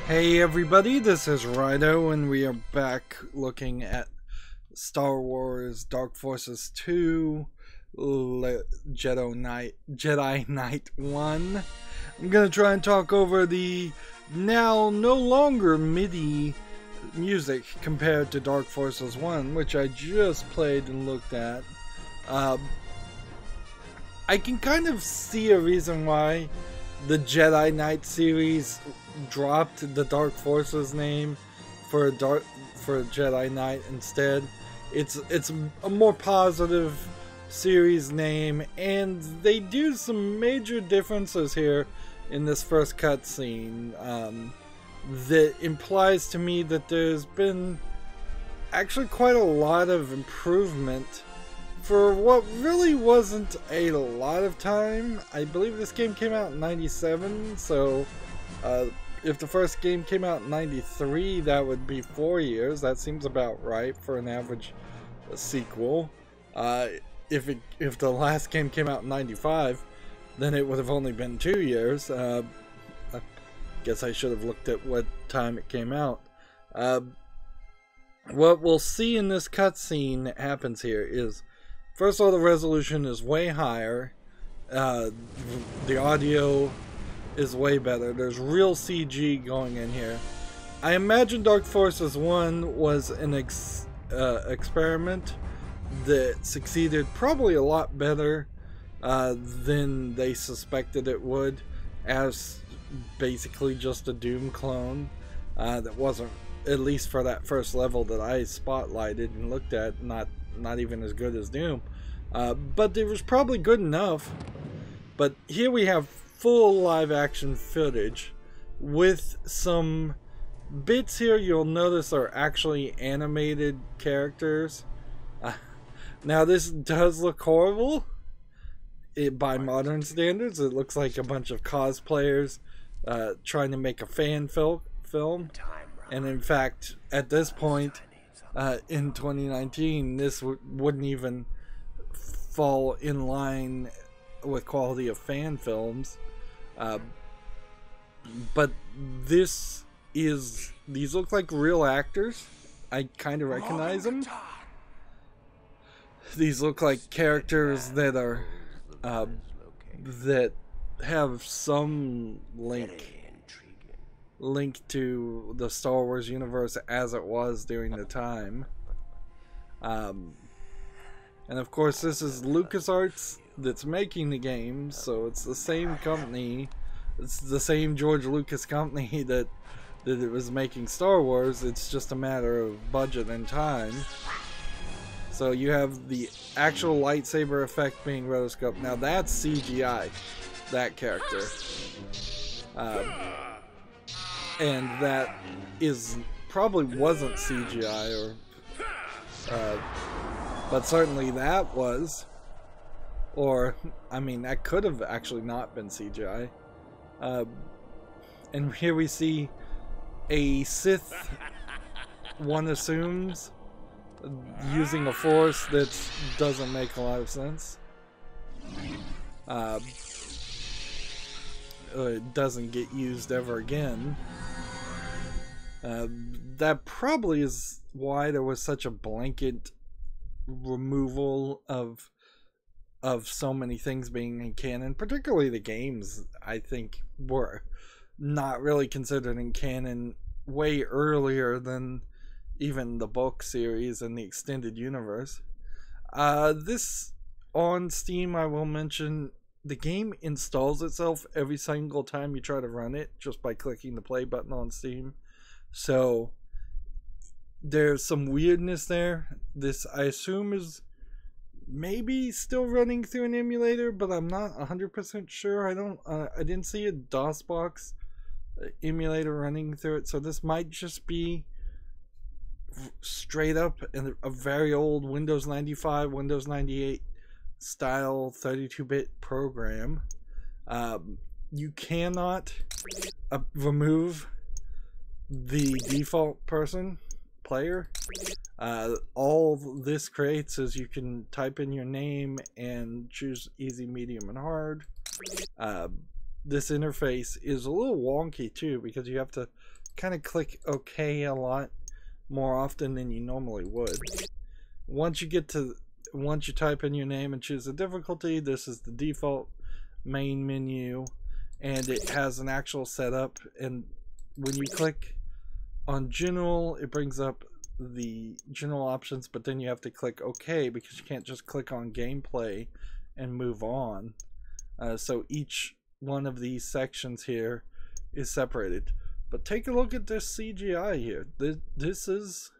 Hey everybody, this is Rydo, and we are back looking at Star Wars Dark Forces 2 Jedi Knight 1. I'm gonna try and talk over the now no longer MIDI music compared to Dark Forces 1, which I just played and looked at. I can kind of see a reason why the Jedi Knight series dropped the Dark Forces name for Jedi Knight instead. It's a more positive series name, and they do some major differences here in this first cutscene that implies to me that there's been actually quite a lot of improvement for what really wasn't a lot of time. I believe this game came out in 97, so if the first game came out in 93, that would be 4 years. That seems about right for an average sequel. If the last game came out in 95, then it would have only been 2 years. I guess I should have looked at what time it came out. What we'll see in this cutscene that happens here is, first of all, the resolution is way higher. The audio is way better. There's real CG going in here. I imagine Dark Forces 1 was an experiment that succeeded probably a lot better than they suspected it would, as basically just a Doom clone that wasn't, at least for that first level that I spotlighted and looked at, not even as good as Doom, but it was probably good enough. But here we have full live action footage with some bits here you'll notice are actually animated characters. Now this does look horrible by modern standards. It looks like a bunch of cosplayers trying to make a fan film, and in fact at this point in 2019 this wouldn't even fall in line with quality of fan films. But these look like real actors. I kind of recognize them. These look like characters that are that have some link to the Star Wars universe as it was during the time. And of course this is LucasArts that's making the game, so it's the same company. It's the same George Lucas company that it was making Star Wars. It's just a matter of budget and time. So you have the actual lightsaber effect being rotoscoped. Now that's CGI, that character. And that probably wasn't CGI, but certainly that was. Or, I mean, that could have actually not been CGI. And here we see a Sith, one assumes, using a force that doesn't make a lot of sense. It doesn't get used ever again. That probably is why there was such a blanket removal of so many things being in canon. Particularly the games, I think, were not really considered in canon way earlier than even the book series and the extended universe. This, on Steam, I will mention, the game installs itself every single time you try to run it just by clicking the play button on Steam. So there's some weirdness there. This, I assume, is maybe still running through an emulator, but I'm not 100% sure. I didn't see a DOSBox emulator running through it, so this might just be straight up a very old Windows 95, Windows 98 style 32-bit program. You cannot remove the default player. All this creates is you can type in your name and choose easy, medium, and hard. This interface is a little wonky too, because you have to kind of click OK a lot more often than you normally would. Once you type in your name and choose the difficulty, this is the default main menu, and it has an actual setup. And when you click on general, it brings up the general options, but then you have to click OK because you can't just click on gameplay and move on. So each one of these sections here is separated. But take a look at this CGI here. This is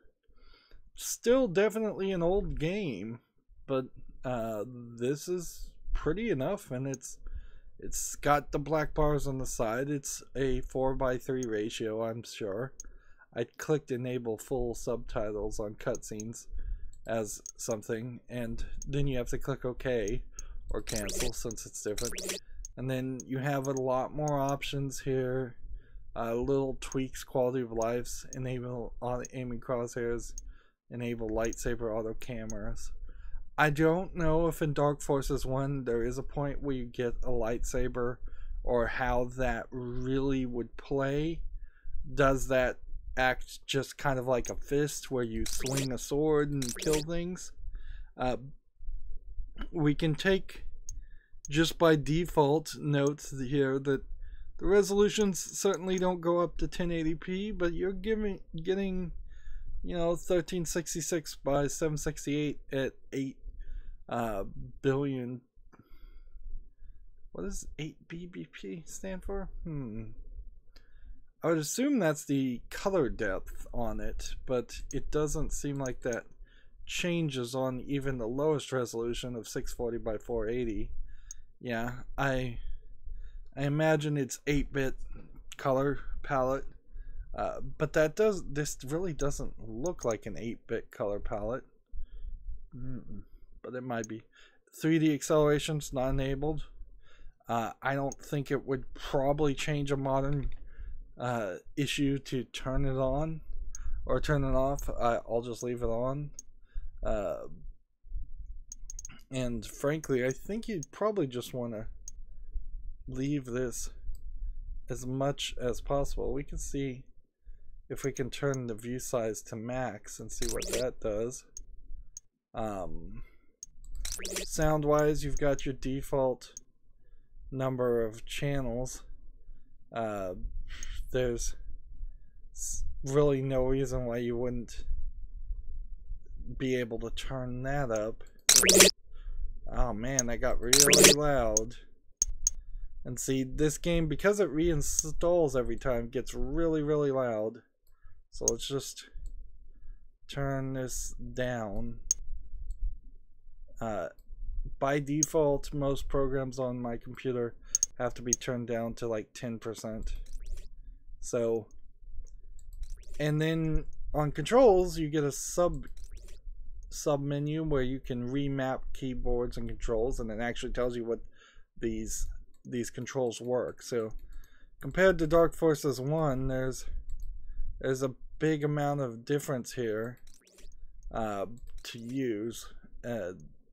still definitely an old game, but this is pretty enough, and it's got the black bars on the side. It's a 4:3 ratio, I'm sure. I clicked enable full subtitles on cutscenes as something, and then you have to click OK or cancel since it's different. And then you have a lot more options here. Little tweaks, quality of life, enable aiming crosshairs, enable lightsaber auto cameras. I don't know if in Dark Forces 1 there is a point where you get a lightsaber, or how that really would play. Does that act just kind of like a fist where you swing a sword and kill things? We can take just by default notes here that the resolutions certainly don't go up to 1080p, but you're getting, you know, 1366 by 768 at 8 billion. What does 8 BBP stand for? I would assume that's the color depth on it, but it doesn't seem like that changes on even the lowest resolution of 640 by 480. Yeah, I imagine it's 8-bit color palette, but this really doesn't look like an 8-bit color palette. But it might be. 3D acceleration's not enabled. I don't think it would probably change a modern issue to turn it on or turn it off. I'll just leave it on. And frankly, I think you'd probably just want to leave this as much as possible. We can see if we can turn the view size to max and see what that does. Sound wise, you've got your default number of channels. There's really no reason why you wouldn't be able to turn that up. Oh man, that got really loud. And see, this game, because it reinstalls every time, gets really, really loud. So let's just turn this down. By default, most programs on my computer have to be turned down to like 10%. So, and then on controls, you get a sub menu where you can remap keyboards and controls, and it actually tells you what these controls work. So compared to Dark Forces 1, there's a big amount of difference here to use.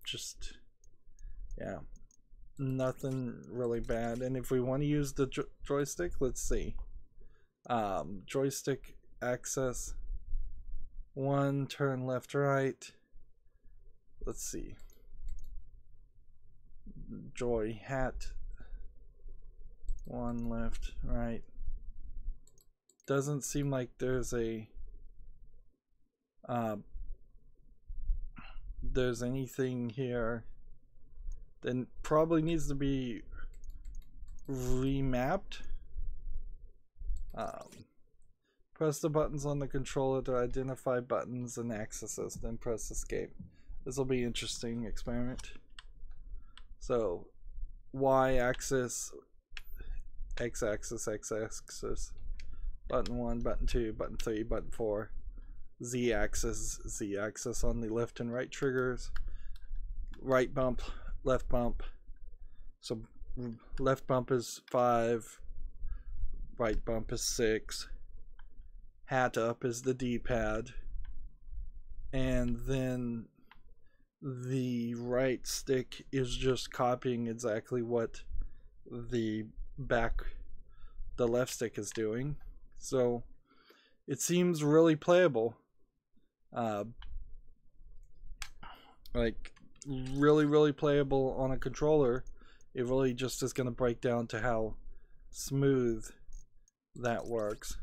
Just, yeah, nothing really bad. And if we want to use the joystick, let's see. Joystick access 1, turn left, right. Let's see. Joy hat 1, left, right. Doesn't seem like there's anything here that probably needs to be remapped. Press the buttons on the controller to identify buttons and accesses, then press escape. This will be an interesting experiment. So y-axis, x-axis, x-axis, button 1, button 2, button 3, button 4, z-axis, z-axis on the left and right triggers, right bump, left bump. So left bump is 5, right bump is 6, hat up is the D-pad, and then the right stick is just copying exactly what the left stick is doing. So it seems really playable. Like really playable on a controller. It really just is going to break down to how smooth that works.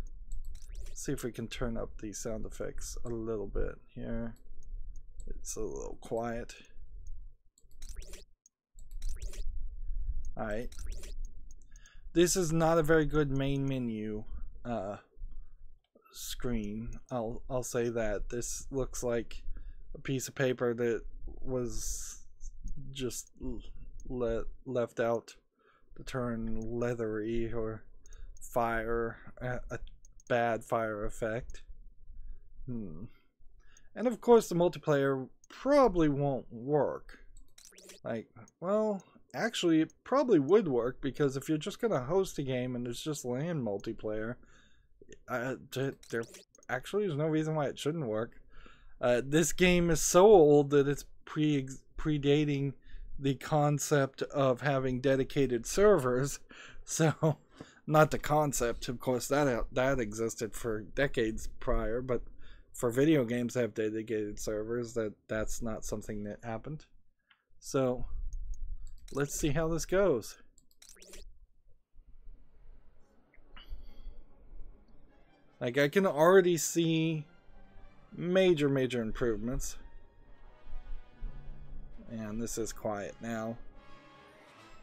Let's see if we can turn up the sound effects a little bit here. It's a little quiet. Alright. This is not a very good main menu screen. I'll say that. This looks like a piece of paper that was just left out to turn leathery or fire, a bad fire effect. And of course the multiplayer probably won't work. Like, well, actually it probably would work, because if you're just gonna host a game and there's just LAN multiplayer, there actually is no reason why it shouldn't work. This game is so old that it's predating the concept of having dedicated servers. So, not the concept, of course, that existed for decades prior, but for video games that have dedicated servers, that's not something that happened. So, let's see how this goes. Like, I can already see major improvements. And this is quiet now.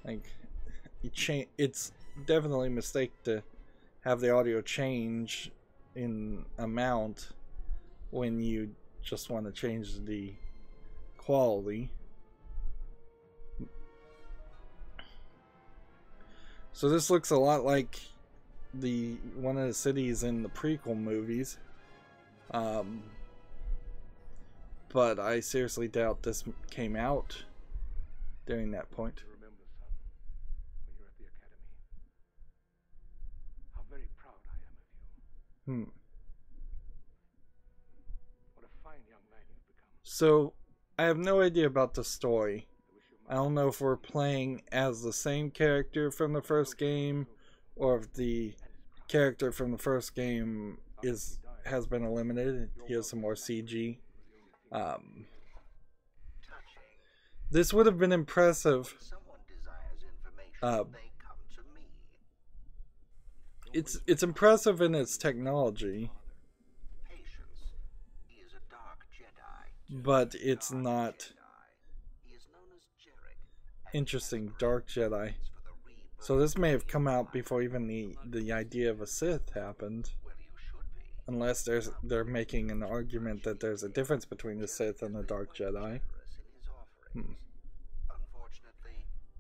Like, it's definitely a mistake to have the audio change in amount when you just want to change the quality. So this looks a lot like one of the cities in the prequel movies. But I seriously doubt this came out during that point. Remember, son, when you're at the academy, how very proud I am of you. What a fine young man you've become. So, I have no idea about the story. I don't know if we're playing as the same character from the first game, or if the character from the first game has been eliminated. He has some more CG. This would have been impressive. It's impressive in its technology, but it's not interesting. Dark Jedi. So this may have come out before even the idea of a Sith happened. Unless they're making an argument that there's a difference between the Sith and the Dark Jedi. I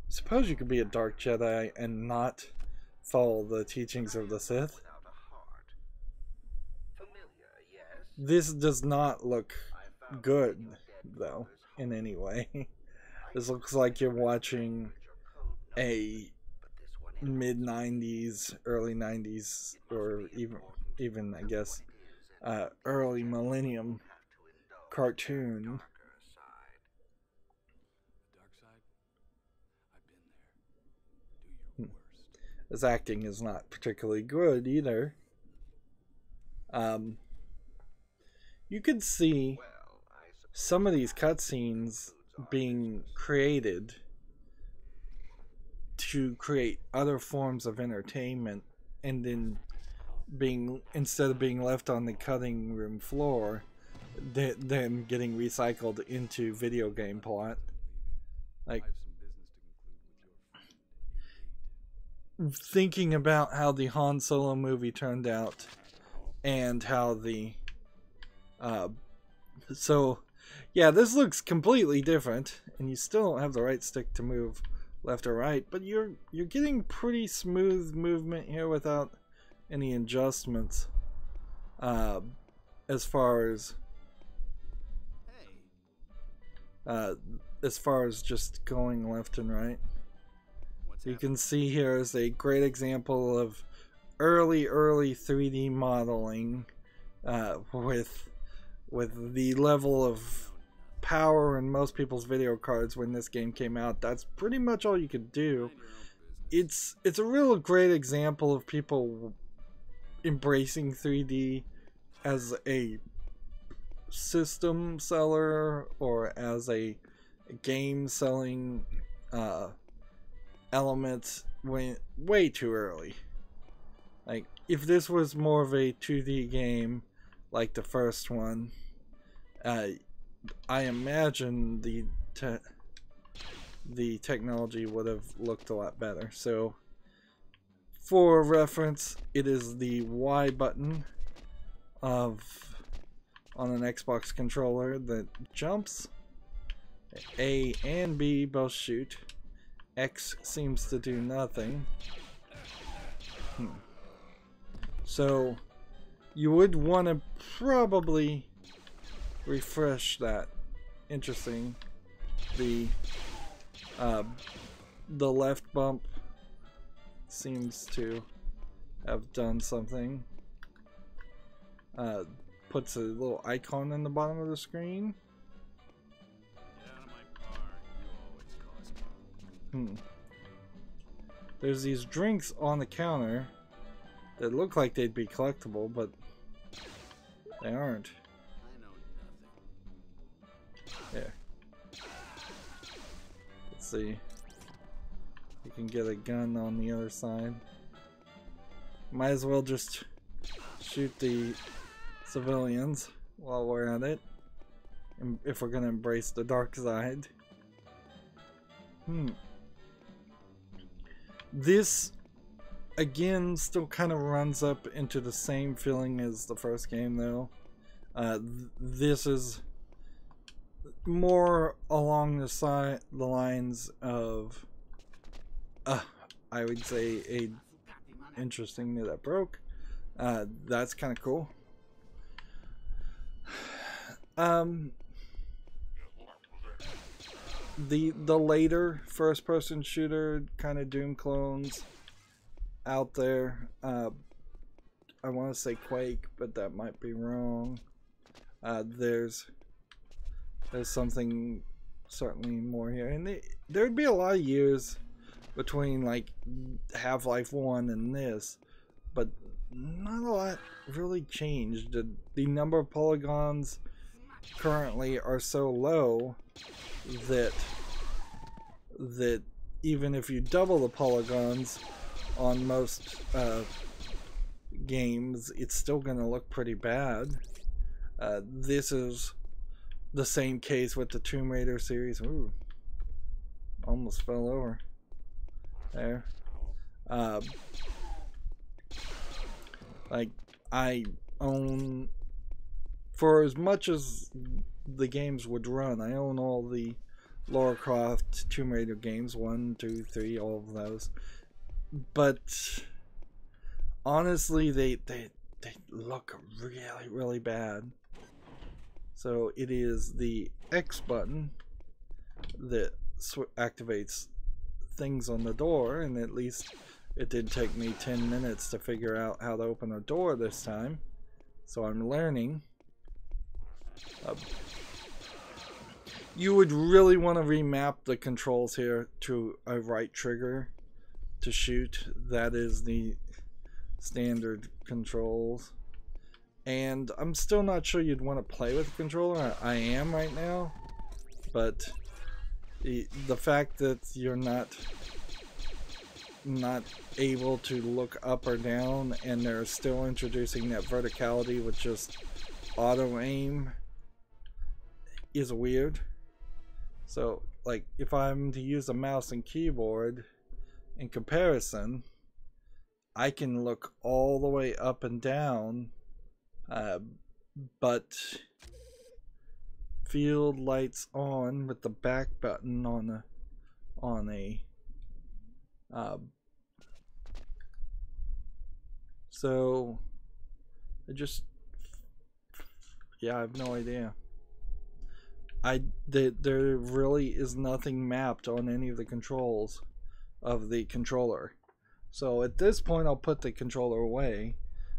suppose you could be a Dark Jedi and not follow the teachings of the Sith. This does not look good, though, in any way. This looks like you're watching a mid-90s, early 90s, or even I guess early millennium cartoon. His acting is not particularly good either. You could see some of these cutscenes being created to create other forms of entertainment, and then instead of being left on the cutting room floor, then getting recycled into video game plot. Like, thinking about how the Han Solo movie turned out, and how the so yeah, this looks completely different, and you still don't have the right stick to move left or right, but you're getting pretty smooth movement here without any adjustments as far as just going left and right. You can see here is a great example of early 3D modeling with the level of power in most people's video cards when this game came out. That's pretty much all you could do. It's a real great example of people embracing 3D as a system seller or as a game selling element way too early. Like, if this was more of a 2D game like the first one, I imagine the technology would have looked a lot better. So, for reference, it is the Y button on an Xbox controller that jumps. A and B both shoot. X seems to do nothing. So you would want to probably refresh that. Interesting. The left bump seems to have done something. Puts a little icon in the bottom of the screen. There's these drinks on the counter that look like they'd be collectible, but they aren't. There. Let's see. You can get a gun on the other side. Might as well just shoot the civilians while we're at it, if we're gonna embrace the dark side. This again still kind of runs up into the same feeling as the first game, though. This is more along the lines of I would say interesting that broke. That's kind of cool. The later first-person shooter kind of Doom clones out there. I want to say Quake, but that might be wrong. There's something certainly more here, and there'd be a lot of years between like Half-Life 1 and this, but not a lot really changed. The number of polygons currently are so low that even if you double the polygons on most games, it's still gonna look pretty bad. This is the same case with the Tomb Raider series. Ooh, almost fell over there. Like, I own, for as much as the games would run, I own all the Lara Croft Tomb Raider games, 1, 2, 3, all of those. But honestly, they look really, really bad. So it is the X button that activates things on the door, and at least it did take me 10 minutes to figure out how to open a door this time. So I'm learning. You would really want to remap the controls here to a right trigger to shoot. That is the standard controls. And I'm still not sure you'd want to play with the controller. I am right now. But the fact that you're not able to look up or down, and they're still introducing that verticality with just auto aim, is weird. So, like, if I'm to use a mouse and keyboard in comparison, I can look all the way up and down, but field lights on with the back button on a so I have no idea. There really is nothing mapped on any of the controls of the controller. So at this point, I'll put the controller away,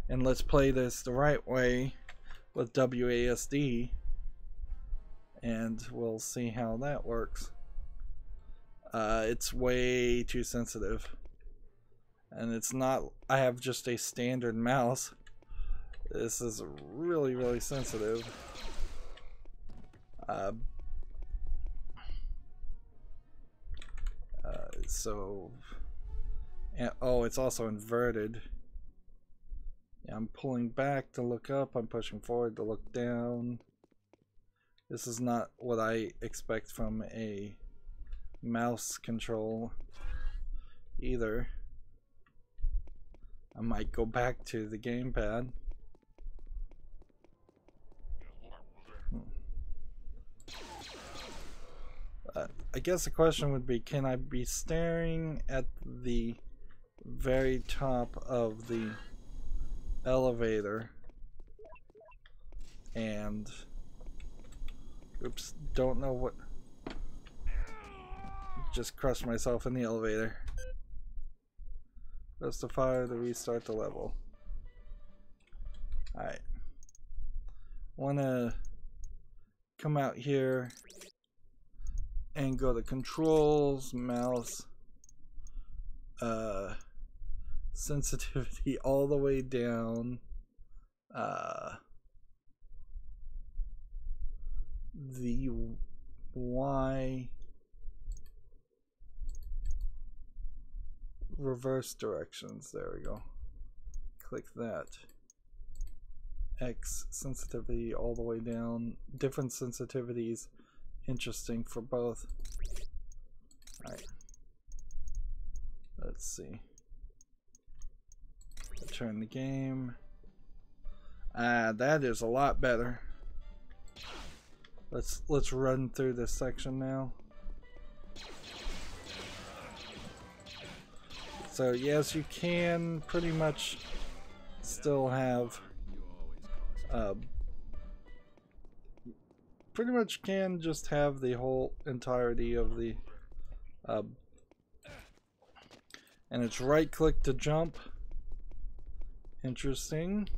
and let's play this the right way with WASD, and we'll see how that works. It's way too sensitive, and it's not. I have just a standard mouse. This is really, really sensitive. So, and, oh, it's also inverted. Yeah, I'm pulling back to look up. I'm pushing forward to look down. This is not what I expect from a mouse control either. I might go back to the gamepad. I guess the question would be, can I be staring at the very top of the elevator and oops, don't know what, just crushed myself in the elevator. Press the fire to restart the level. Alright, wanna come out here and go to controls, mouse, sensitivity all the way down, the Y reverse directions, there we go, click that. X sensitivity all the way down, different sensitivities, interesting for both. Alright, let's see, return the game. That is a lot better. Let's run through this section now. So yes, you can pretty much still have pretty much can just have the whole entirety of the and it's right click to jump. Interesting.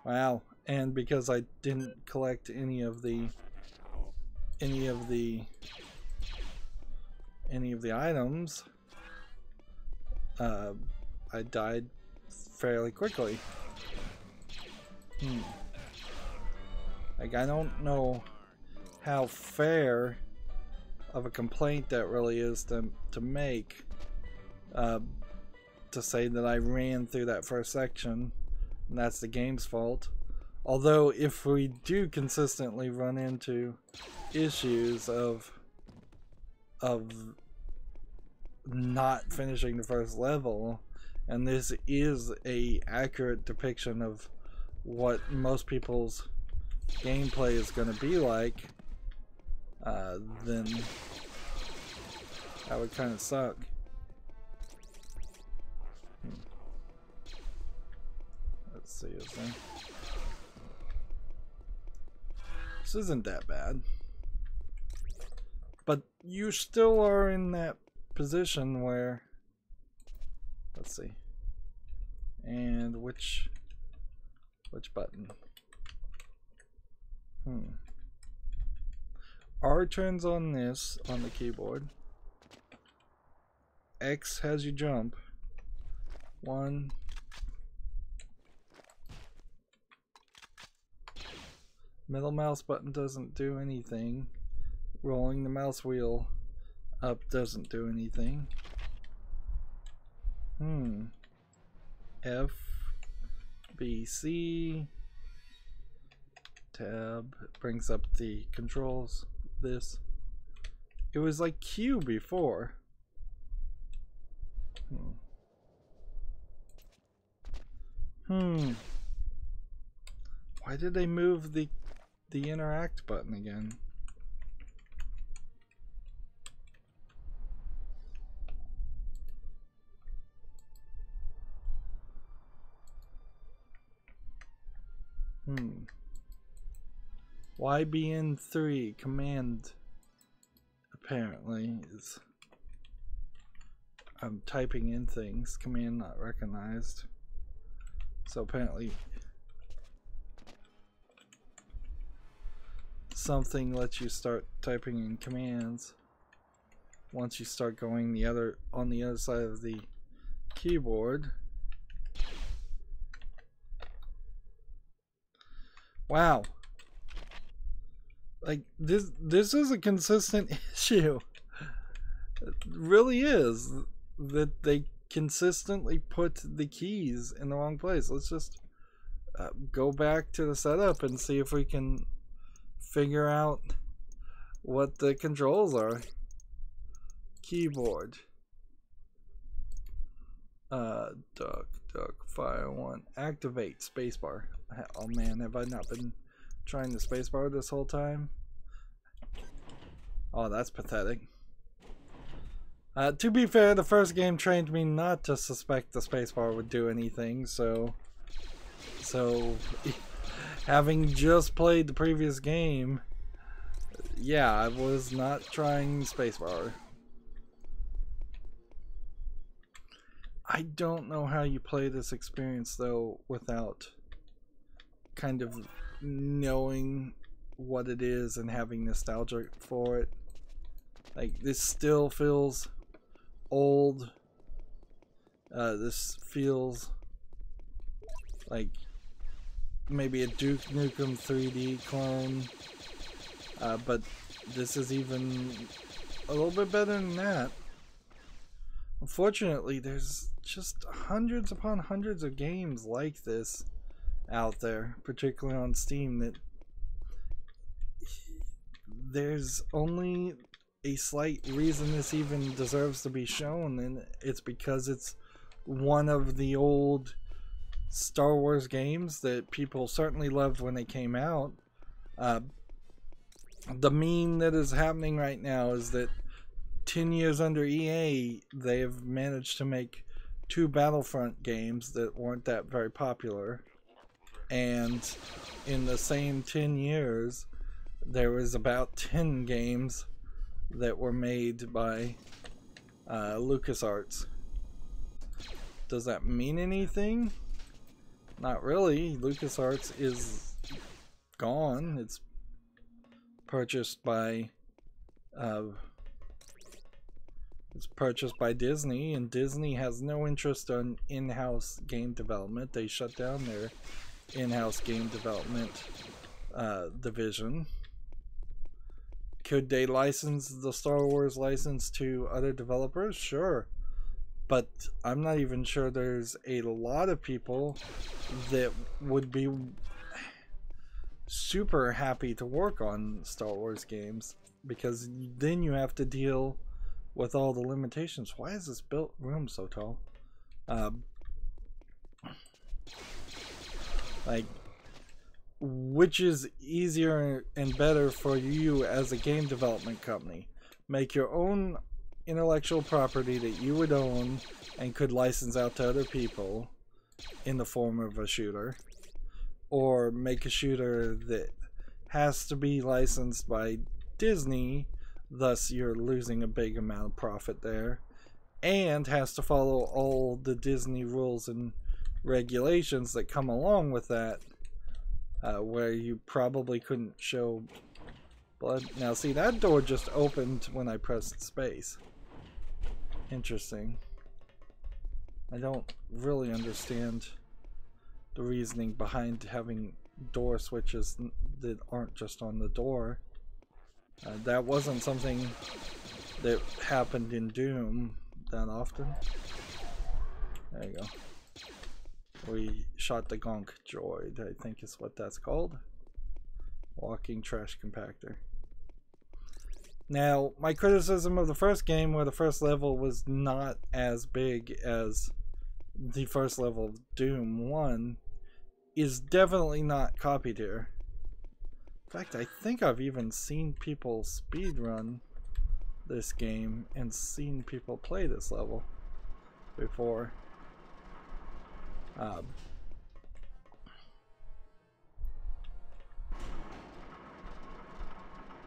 Wow, and because I didn't collect any of the items, I died fairly quickly. Like, I don't know how fair of a complaint that really is to make, to say that I ran through that first section and that's the game's fault. Although if we do consistently run into issues of not finishing the first level, and this is a accurate depiction of what most people's gameplay is going to be like, then that would kind of suck. Let's see, is there? This isn't that bad, but you still are in that position where, let's see, and which button? R turns on this on the keyboard. X has you jump. 1. Middle mouse button doesn't do anything. Rolling the mouse wheel up doesn't do anything. F, B, C. Tab brings up the controls. This. It was like Q before. Why did they move the interact button again? YBN3 command apparently is, I'm typing in things, command not recognized. So apparently something lets you start typing in commands once you start going on the other side of the keyboard. Wow. Like this is a consistent issue. It really is, that they consistently put the keys in the wrong place. Let's just go back to the setup and see if we can figure out what the controls are. Keyboard. Duck, fire one. Activate, spacebar. Oh man, have I not been trying the spacebar this whole time? Oh, that's pathetic. To be fair, the first game trained me not to suspect the spacebar would do anything, so having just played the previous game, yeah, I was not trying spacebar. I don't know how you play this experience though without kind of knowing what it is and having nostalgia for it. Like, this still feels old. This feels like maybe a Duke Nukem 3D clone, but this is even a little bit better than that. Unfortunately, there's just hundreds upon hundreds of games like this out there, particularly on Steam, that there's only a slight reason this even deserves to be shown, and it's because it's one of the old Star Wars games that people certainly loved when they came out. The meme that is happening right now is that 10 years under EA, they have managed to make 2 Battlefront games that weren't that very popular, and in the same 10 years there was about 10 games that were made by LucasArts. Does that mean anything? Not really. LucasArts is gone. It's purchased by Disney, and Disney has no interest in in-house game development. They shut down their in-house game development division. Could they license the Star Wars license to other developers? Sure. But I'm not even sure there's a lot of people that would be super happy to work on Star Wars games, because then you have to deal with all the limitations. Why is this room so tall? Like, which is easier and better for you as a game development company? Make your own intellectual property that you would own and could license out to other people in the form of a shooter, or make a shooter that has to be licensed by Disney, thus you're losing a big amount of profit there, and has to follow all the Disney rules and regulations that come along with that, where you probably couldn't show blood. Now see, that door just opened when I pressed space. Interesting. I don't really understand the reasoning behind having door switches that aren't just on the door. That wasn't something that happened in Doom that often. There you go. We shot the Gonk droid, I think is what that's called. Walking trash compactor. Now, my criticism of the first game, where the first level was not as big as the first level of Doom 1, is definitely not copied here. In fact, I think I've even seen people speedrun this game and seen people play this level before.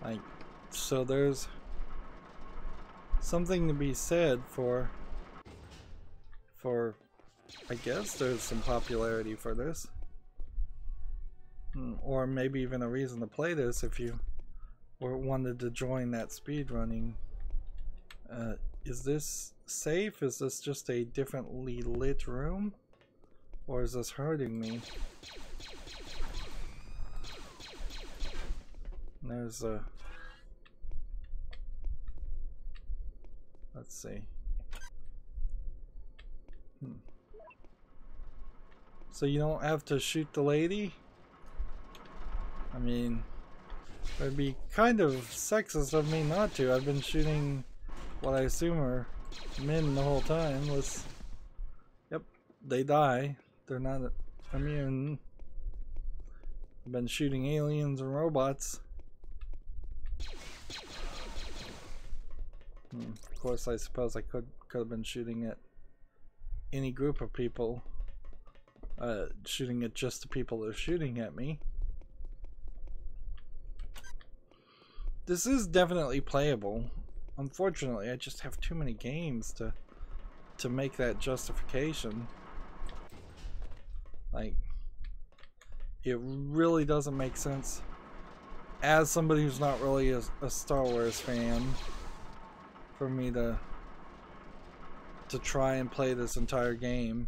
Like, so there's something to be said for I guess there's some popularity for this, or maybe even a reason to play this if you or wanted to join that speedrunning. Is this safe? Is this just a differently lit room? Or is this hurting me? There's a... Let's see. So you don't have to shoot the lady? I mean, it'd be kind of sexist of me not to. I've been shooting what I assume are men the whole time. Let's... Yep, they die. They're not immune. I've been shooting aliens and robots. Of course, I suppose I could have been shooting at any group of people. Shooting at just the people that are shooting at me. This is definitely playable. Unfortunately, I just have too many games to make that justification. Like, it really doesn't make sense as somebody who's not really a Star Wars fan for me to try and play this entire game.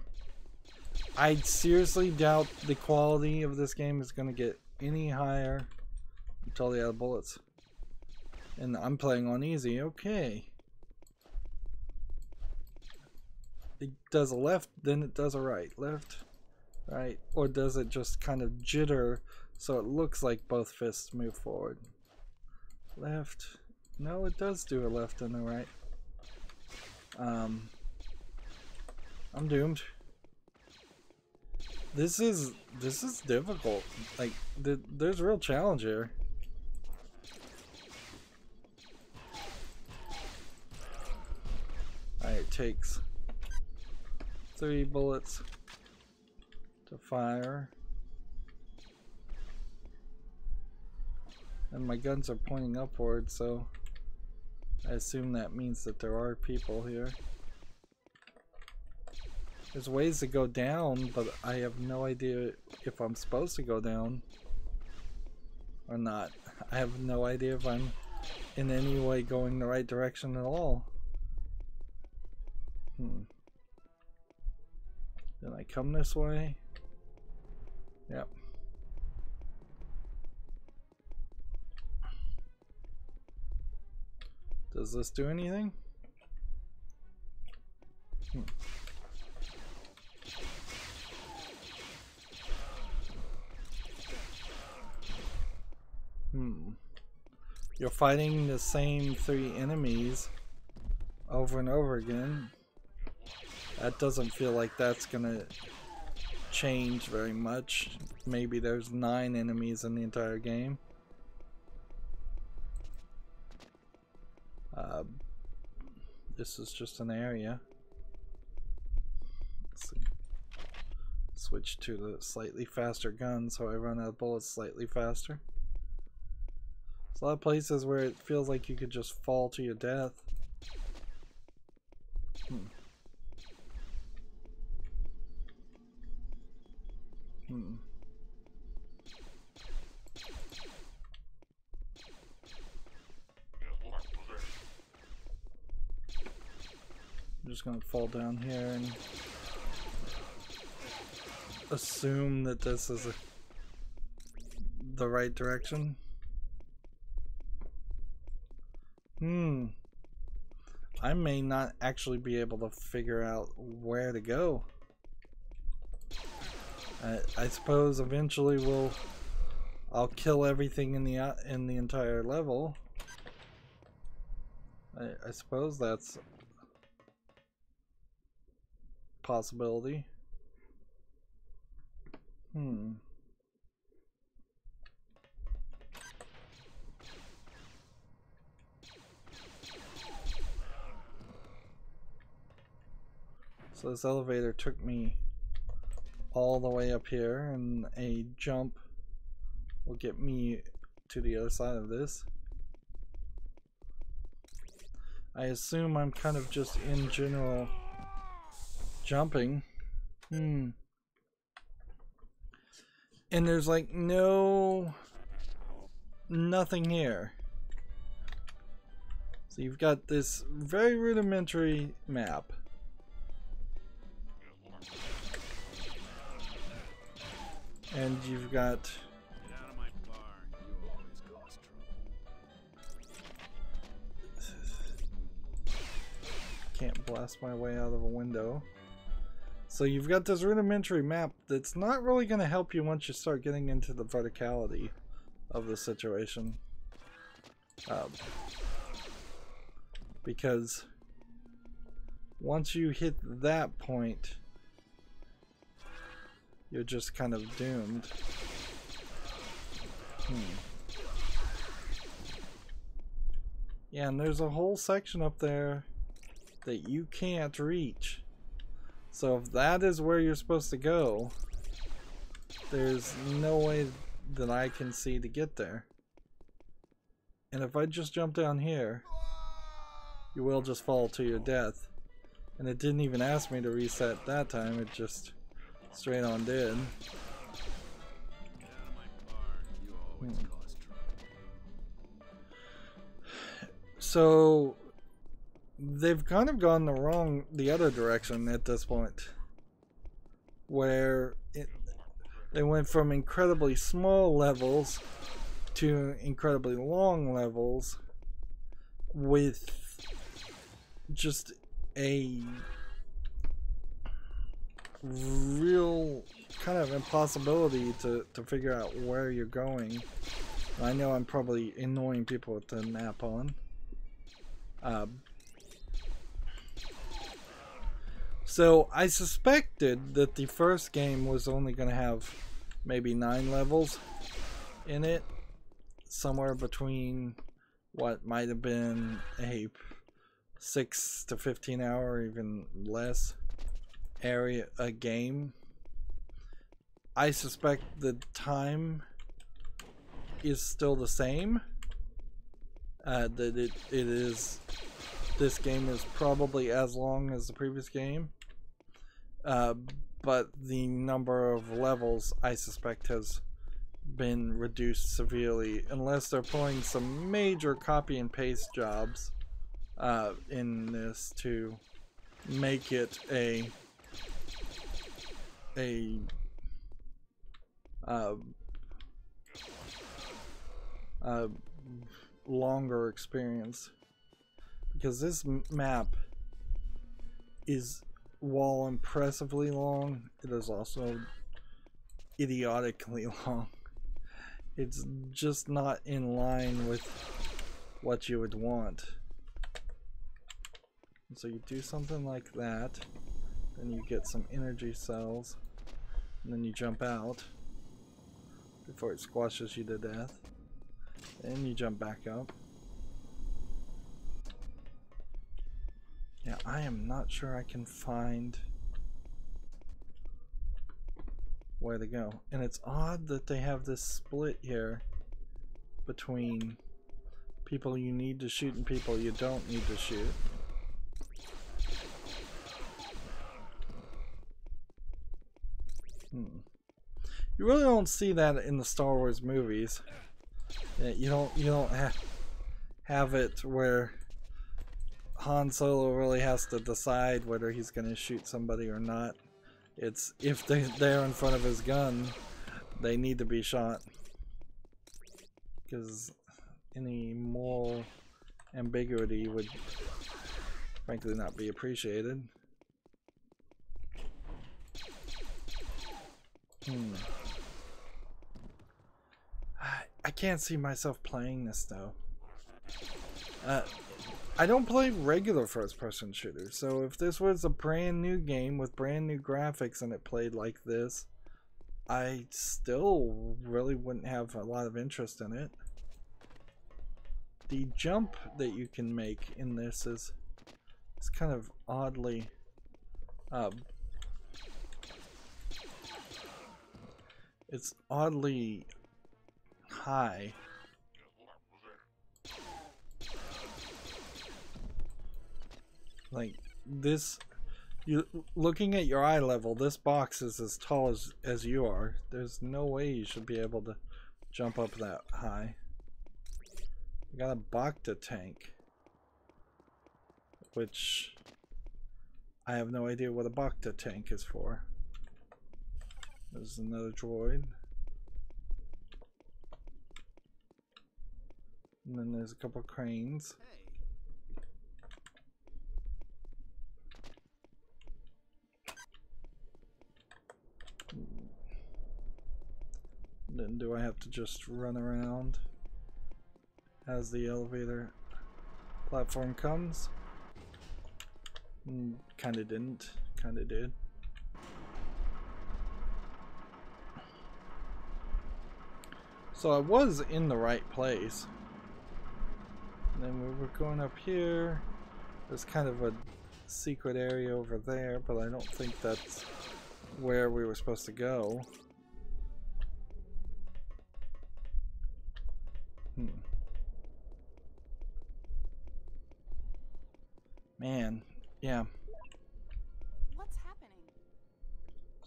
I seriously doubt the quality of this game is going to get any higher. I'm totally out of bullets. And I'm playing on easy. Okay. It does a left, then it does a right. Left, right. Or does it just kind of jitter so it looks like both fists move forward? Left. No, it does do a left and a right. I'm doomed. This is difficult. Like, there's a real challenge here. Alright, it takes 3 bullets to fire. And my guns are pointing upward, so I assume that means that there are people here. There's ways to go down, but I have no idea if I'm supposed to go down or not. I have no idea if I'm in any way going the right direction at all. Did I come this way? Yep. Does this do anything? You're fighting the same 3 enemies over and over again. That doesn't feel like that's gonna change very much. Maybe there's 9 enemies in the entire game. This is just an area. Let's see. Switch to the slightly faster gun so I run out of bullets slightly faster. There's a lot of places where it feels like you could just fall to your death. I'm just gonna fall down here and assume that this is the right direction. I may not actually be able to figure out where to go. I suppose eventually I'll kill everything in the entire level. I suppose that's a possibility. So this elevator took me all the way up here, and a jump will get me to the other side of this. I assume I'm kind of just in general jumping. And there's like nothing here. So you've got this very rudimentary map. And you've got can't blast my way out of a window. So you've got this rudimentary map that's not really going to help you once you start getting into the verticality of the situation. Because once you hit that point, you're just kind of doomed. Yeah, and there's a whole section up there that you can't reach. So if that is where you're supposed to go, there's no way that I can see to get there. And if I just jump down here, you will just fall to your death. And it didn't even ask me to reset that time, it just straight on did. So they've kind of gone the other direction at this point, where they went from incredibly small levels to incredibly long levels with just a real kind of impossibility to figure out where you're going. I know I'm probably annoying people with the map on. So I suspected that the first game was only going to have maybe 9 levels in it, somewhere between what might have been a 6 to 15 hour or even less area a game. I suspect the time is still the same, that this game is probably as long as the previous game, but the number of levels I suspect has been reduced severely, unless they're pulling some major copy and paste jobs in this to make it a longer experience. Because this map is, while impressively long, it is also idiotically long. It's just not in line with what you would want. So you do something like that, then you get some energy cells, and then you jump out before it squashes you to death. Then you jump back up. Yeah, I am not sure I can find where to go. And it's odd that they have this split here between people you need to shoot and people you don't need to shoot. You really don't see that in the Star Wars movies. You don't have it where Han Solo really has to decide whether he's going to shoot somebody or not. It's if they're in front of his gun, they need to be shot. Because any moral ambiguity would frankly not be appreciated. I can't see myself playing this though. I don't play regular first-person shooters, so if this was a brand new game with brand new graphics and it played like this, I still really wouldn't have a lot of interest in it. The jump that you can make in this is kind of oddly it's oddly high. Like this, you looking at your eye level, this box is as tall as you are. There's no way you should be able to jump up that high. You got a Bacta tank. which I have no idea what a Bacta tank is for. There's another droid. And then there's a couple cranes. Then do I have to just run around as the elevator platform comes? Kinda didn't, kinda did. So I was in the right place. And then we were going up here. There's kind of a secret area over there, but I don't think that's where we were supposed to go. Man, yeah. What's happening?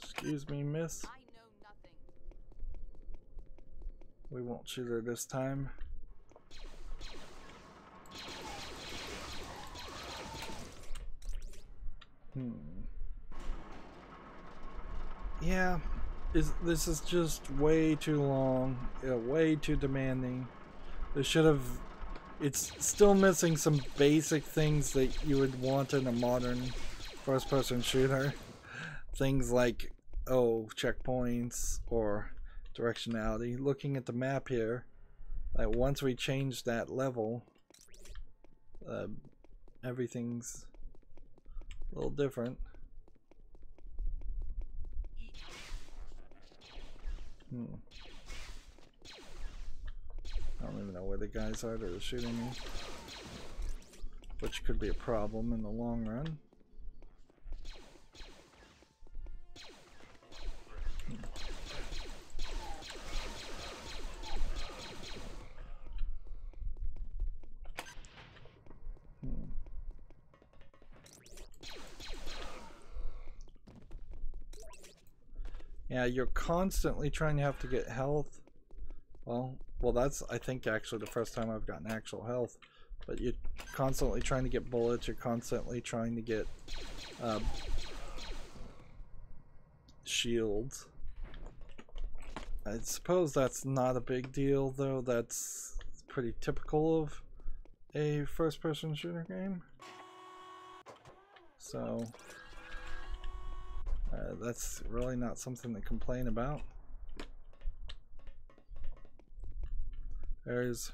Excuse me, miss. I know nothing. We won't shoot her this time. Yeah, this is just way too long, way too demanding. They should have. It's still missing some basic things that you would want in a modern first-person shooter. Things like, oh, checkpoints or directionality. Looking at the map here, like once we change that level, everything's a little different. I don't even know where the guys are that are shooting me, which could be a problem in the long run. Yeah, you're constantly trying to have to get health. Well, that's, I think, actually the first time I've gotten actual health. But you're constantly trying to get bullets, you're constantly trying to get shields. I suppose that's not a big deal, though. That's pretty typical of a first-person shooter game. So, that's really not something to complain about. There's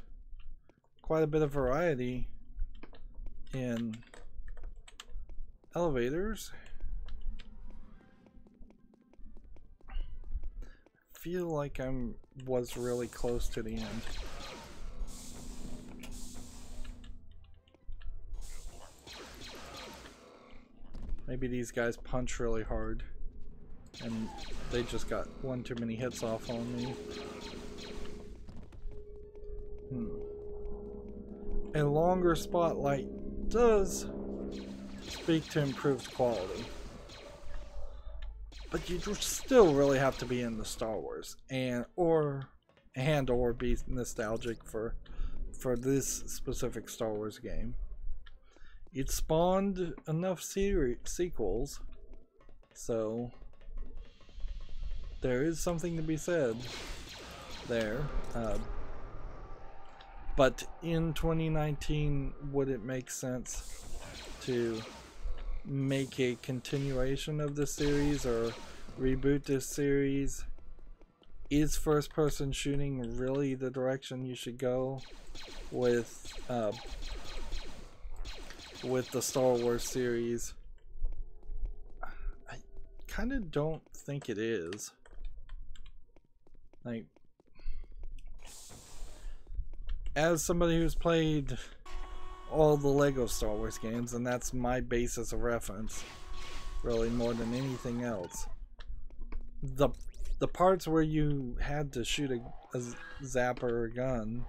quite a bit of variety in elevators. I feel like was really close to the end. Maybe these guys punch really hard and they just got one too many hits off on me. A longer spotlight does speak to improved quality, but you still really have to be into Star Wars or be nostalgic for this specific Star Wars game. It spawned enough sequels, so there is something to be said there. But in 2019, would it make sense to make a continuation of this series or reboot this series? Is first-person shooting really the direction you should go with the Star Wars series? I kind of don't think it is. Like, as somebody who's played all the Lego Star Wars games, and that's my basis of reference, really, more than anything else, the parts where you had to shoot a zapper or a gun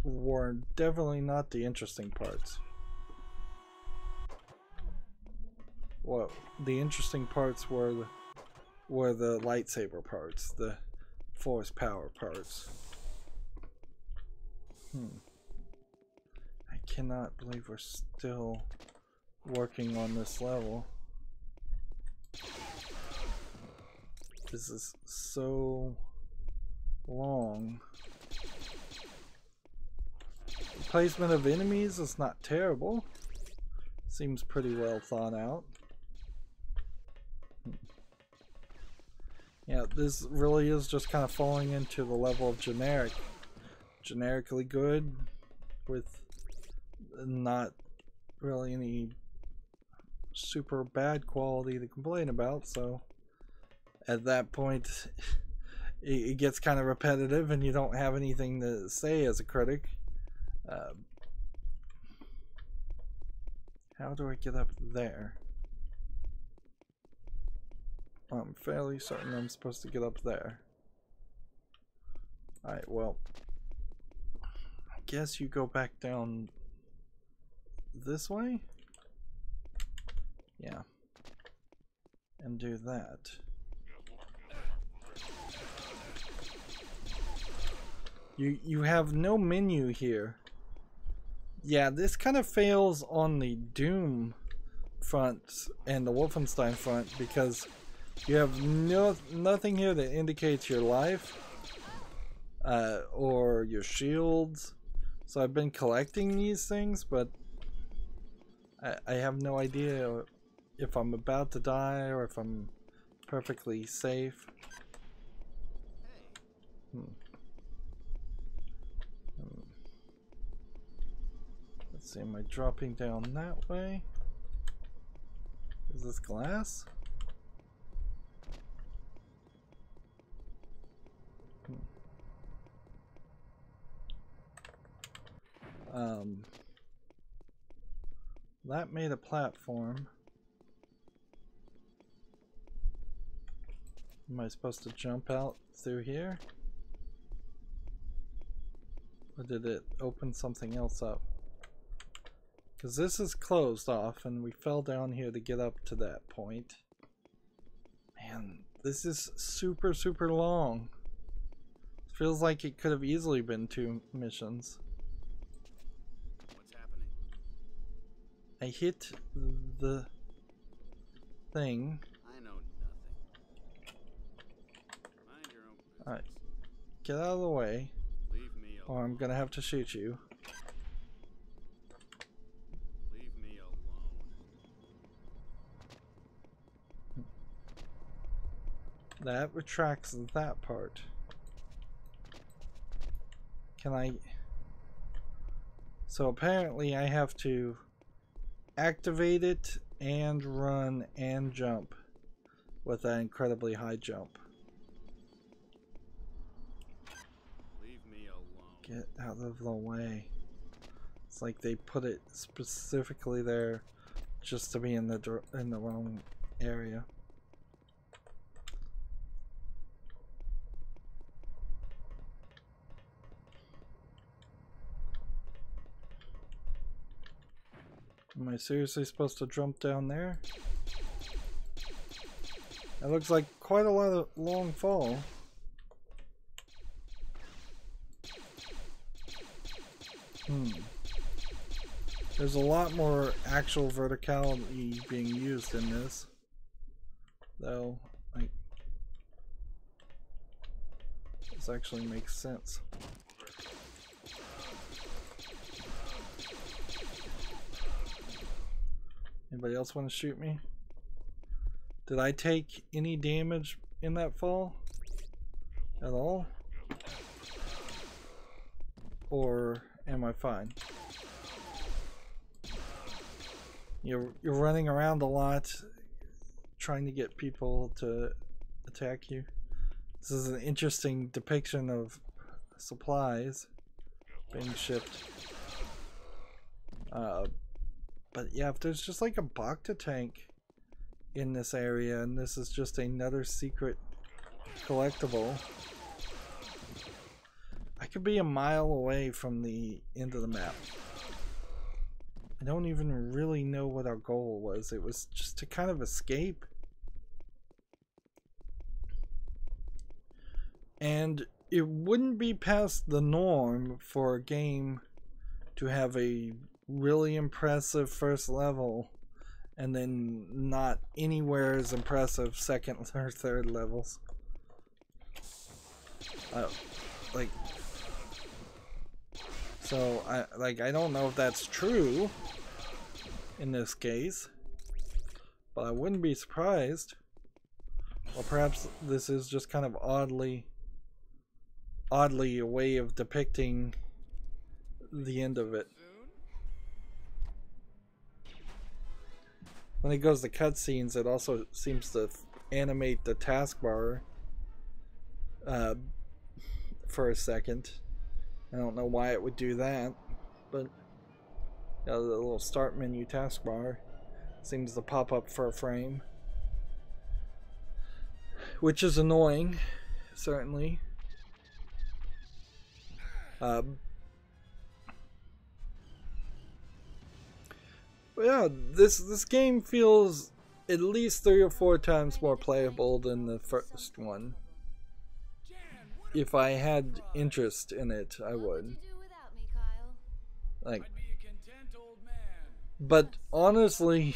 were definitely not the interesting parts. Well, the interesting parts were the lightsaber parts, the force power parts. I cannot believe we're still working on this level. This is so long. The placement of enemies is not terrible. Seems pretty well thought out. Yeah, this really is just kind of falling into the level of generically good with not really any super bad quality to complain about, so at that point it gets kind of repetitive and you don't have anything to say as a critic. How do I get up there? I'm fairly certain I'm supposed to get up there. Alright, well, I guess you go back down this way? Yeah. And do that. You have no menu here. Yeah, this kind of fails on the Doom front and the Wolfenstein front because you have nothing here that indicates your life or your shields. So I've been collecting these things, but I have no idea if I'm about to die or if I'm perfectly safe. Let's see, am I dropping down that way? Is this glass? That made a platform. Am I supposed to jump out through here? Or did it open something else up? Because this is closed off and we fell down here to get up to that point. Man, this is super, super long. Feels like it could have easily been 2 missions. What's happening? I hit the thing. I know nothing. Mind your own business. Alright. Get out of the way, Leave me alone. or I'm gonna have to shoot you. Leave me alone. That retracts that part. Can I... So apparently I have to activate it and run and jump with that incredibly high jump. Leave me alone. Get out of the way. It's like they put it specifically there just to be in the wrong area. Am I seriously supposed to jump down there? That looks like quite a lot of long fall. There's a lot more actual verticality being used in this, though. Like, this actually makes sense. Anybody else want to shoot me? Did I take any damage in that fall at all? Or am I fine? You're running around a lot trying to get people to attack you. This is an interesting depiction of supplies being shipped. But yeah, if there's just like a Bacta tank in this area and this is just another secret collectible, I could be a mile away from the end of the map. I don't even really know what our goal was. It was just to kind of escape. And it wouldn't be past the norm for a game to have a really impressive first level, and then not anywhere as impressive second or third levels. Like, so I don't know if that's true in this case, but I wouldn't be surprised. Or perhaps this is just kind of oddly a way of depicting the end of it. When it goes to cutscenes, it also seems to animate the taskbar for a second. I don't know why it would do that, but the little start menu taskbar seems to pop up for a frame, which is annoying, certainly. But yeah, this game feels at least 3 or 4 times more playable than the first one. If I had interest in it, I would. Like, but honestly,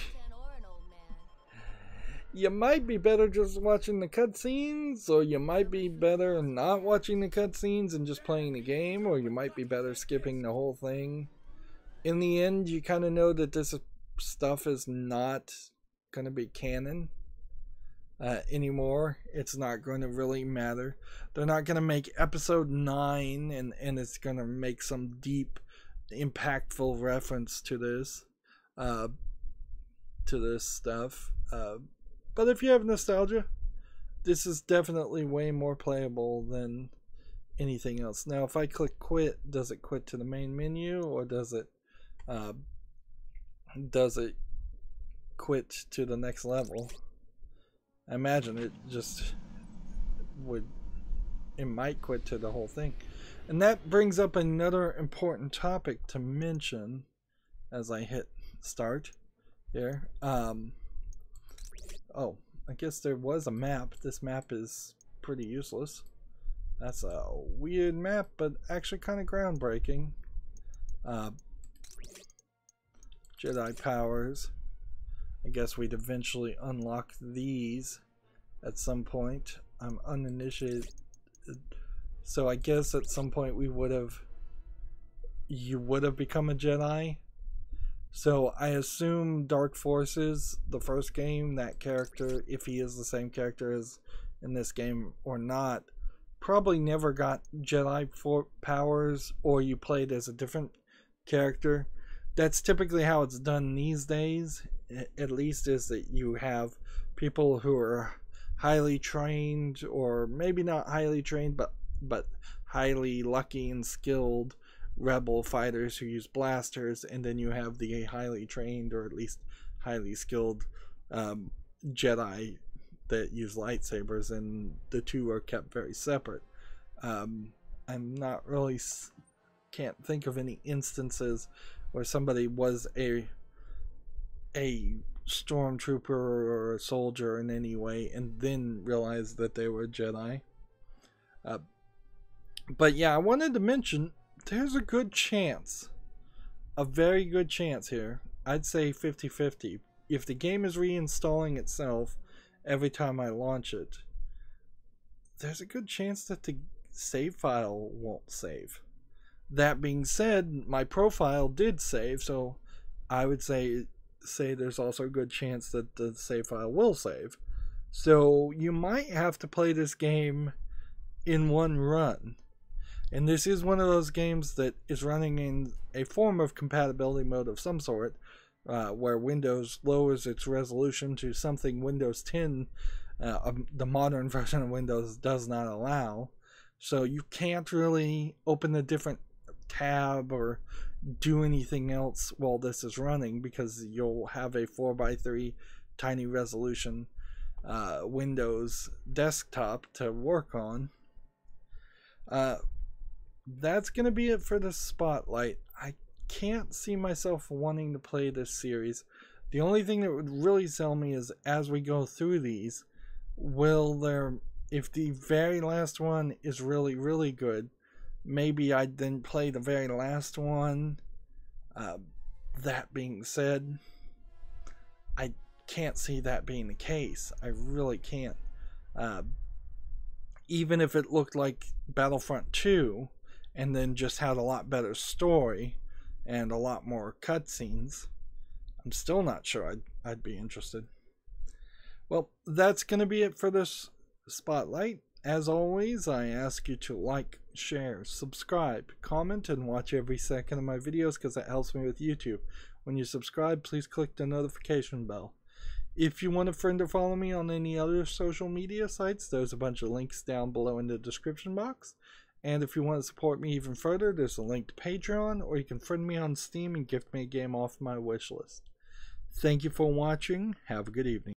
you might be better just watching the cutscenes, or you might be better not watching the cutscenes and just playing the game, or you might be better skipping the whole thing. In the end, you kind of know that this stuff is not going to be canon anymore. It's not going to really matter. They're not going to make episode 9 and it's going to make some deep, impactful reference to this stuff. But if you have nostalgia, this is definitely way more playable than anything else. Now, if I click quit, does it quit to the main menu, or does it quit to the next level? I imagine it just would. It might quit to the whole thing. And that brings up another important topic to mention as I hit start here. Oh, I guess there was a map. This map is pretty useless. That's a weird map, but actually kind of groundbreaking. Jedi powers. I guess we'd eventually unlock these at some point. I'm uninitiated, so I guess at some point you would have become a Jedi. So I assume Dark Forces, the first game, that character, if he is the same character as in this game or not, probably never got Jedi powers, or you played as a different character. That's typically how it's done these days, at least, is that you have people who are highly trained, or maybe not highly trained, but highly lucky and skilled rebel fighters who use blasters, and then you have the highly trained, or at least highly skilled Jedi that use lightsabers, and the two are kept very separate. I'm not really, can't think of any instances where somebody was a stormtrooper or a soldier in any way and then realized that they were Jedi. But yeah, I wanted to mention there's a good chance, a very good chance here, I'd say 50-50, if the game is reinstalling itself every time I launch it, there's a good chance that the save file won't save. That being said, my profile did save, so I would say there's also a good chance that the save file will save. So you might have to play this game in one run. And this is one of those games that is running in a form of compatibility mode of some sort, where Windows lowers its resolution to something Windows 10, the modern version of Windows, does not allow. So you can't really open a different tab or do anything else while this is running, because you'll have a 4:3 tiny resolution Windows desktop to work on. That's going to be it for the spotlight. I can't see myself wanting to play this series. The only thing that would really sell me is, as we go through these, if the very last one is really, really good, maybe I'd then play the very last one, that being said, I can't see that being the case. I really can't. Even if it looked like Battlefront 2 and then just had a lot better story and a lot more cutscenes, I'm still not sure I'd be interested. Well, that's going to be it for this spotlight. As always, I ask you to like, share, subscribe, comment, and watch every second of my videos because that helps me with YouTube. When you subscribe, please click the notification bell. If you want a friend or follow me on any other social media sites, there's a bunch of links down below in the description box. And if you want to support me even further, there's a link to Patreon, or you can friend me on Steam and gift me a game off my wish list. Thank you for watching. Have a good evening.